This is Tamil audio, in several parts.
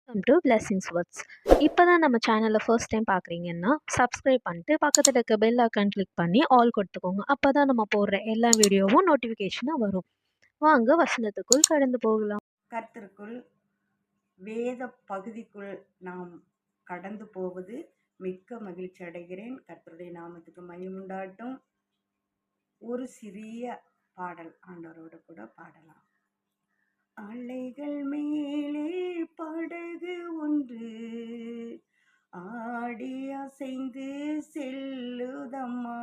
Welcome to blessings words. இப்போ தான் நம்ம சேனலை ஃபர்ஸ்ட் டைம் பார்க்குறீங்கன்னா சப்ஸ்கிரைப் பண்ணிட்டு பக்கத்தில் இருக்க பெல் ஐக்கான் கிளிக் பண்ணி ஆல் கொடுத்துக்கோங்க. அப்போ தான் நம்ம போடுற எல்லா வீடியோவும் நோட்டிஃபிகேஷனாக வரும். வாங்க வசனத்துக்குள் கடந்து போகலாம். கர்த்தருக்குள் வேத பகுதிக்குள் நாம் கடந்து போவது மிக்க மகிழ்ச்சி அடைகிறேன். கர்த்தருடைய நாமத்துக்கு மகிமுண்டாட்டும். ஒரு சிறிய பாடல் ஆண்டவரோட கூட பாடலாம். அலைகள் மேலே படகு ஒன்று ஆடி அசைந்து செல்லுதம்மா,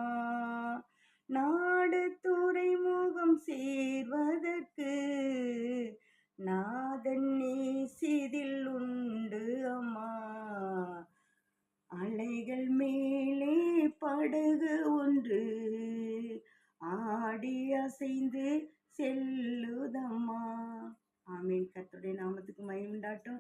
நாடு துறைமுகம் சேர்வதற்கு நாதன் நேசிதில் உண்டு அம்மா. அலைகள் மேலே படகு ஒன்று ஆடி அசைந்து செல்லுதம்மா. ஆமீன். கர்த்தருடைய நாமத்துக்கு மகிமுண்டாட்டும்.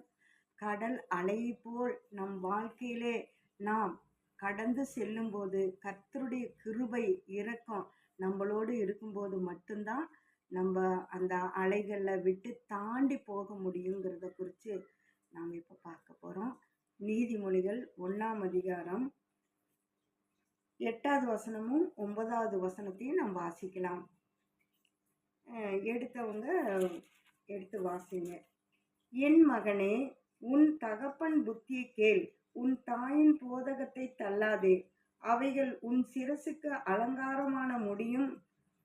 கடல் அலை போல் நம் வாழ்க்கையிலே நாம் கடந்து செல்லும் போது கர்த்தருடைய கிருபை இரக்கம் நம்மளோடு இருக்கும்போது மட்டும்தான் நம்ம அந்த அலைகளை விட்டு தாண்டி போக முடியுங்கிறத குறித்து நாம் இப்போ பார்க்க போகிறோம். நீதிமொழிகள் 1ஆம் அதிகாரம் 8வது வசனமும் 9வது வசனத்தையும் நாம் வாசிக்கலாம். எடுத்தவங்க எடுத்து வாசிங்க. என் மகனே, உன் தகப்பன் புத்தியை கேள், உன் தாயின் போதகத்தை தள்ளாதே. அவைகள் உன் சிரசுக்கு அலங்காரமான முடியும்,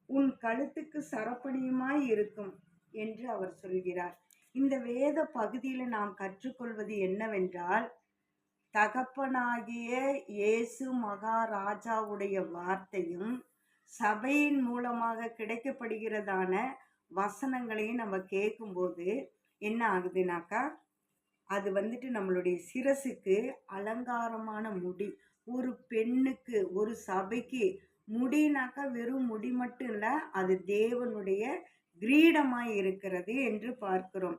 உன் கழுத்துக்கு சரப்பணியுமாய் இருக்கும் என்று அவர் சொல்கிறார். இந்த வேத பகுதியில் நாம் கற்றுக்கொள்வது என்னவென்றால், தகப்பனாகிய இயேசு மகாராஜாவுடைய வார்த்தையும் சபையின் மூலமாக கிடைக்கப்படுகிறதான வசனங்களையும் நம்ம கேட்கும்போது என்ன ஆகுதுனாக்கா, அது நம்மளுடைய சிரசுக்கு அலங்காரமான முடி. ஒரு பெண்ணுக்கு, ஒரு சபைக்கு முடினாக்கா வெறும் முடி மட்டும் இல்லை, அது தேவனுடைய கிரீடமாய் இருக்கிறது என்று பார்க்கிறோம்.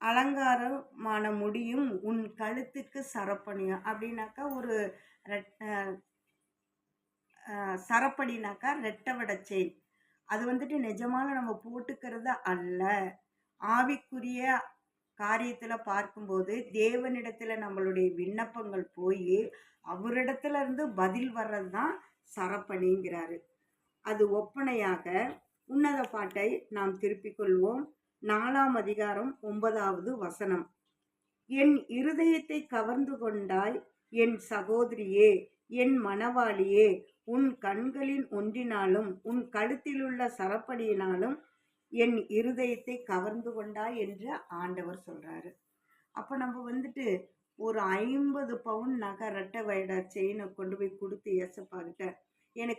அலங்காரமான முடியும் உன் கழுத்துக்கு சரப்பணியும் அப்படின்னாக்கா, ஒரு சரப்பணினாக்கா ரெட்டவட செயின். அது நிஜமாக நம்ம போட்டுக்கிறது அல்ல. ஆவிக்குரிய காரியத்தில் பார்க்கும்போது தேவனிடத்தில் நம்மளுடைய விண்ணப்பங்கள் போய் அவரிடத்துல இருந்து பதில் வர்றது தான் சரப்பணிங்கிறாரு. அது ஒப்பனையாக. உன்னத பாட்டை நாம் திருப்பிக் கொள்வோம். 4ஆம் அதிகாரம் 9வது வசனம். என் இருதயத்தை கவர்ந்து கொண்டாய் என் சகோதரியே, என் மணவாளியே, உன் கண்களின் ஒன்றினாலும் உன் கழுத்திலுள்ள சரப்பணியினாலும் என் இருதயத்தை கவர்ந்து கொண்டாய் என்று ஆண்டவர் சொல்றாரு. அப்போ நம்ம ஒரு 50 பவுன் நகை ரெட்டை வயடா செயினை கொண்டு போய் கொடுத்து ஏசப்பாக்கிட்ட எனக்கு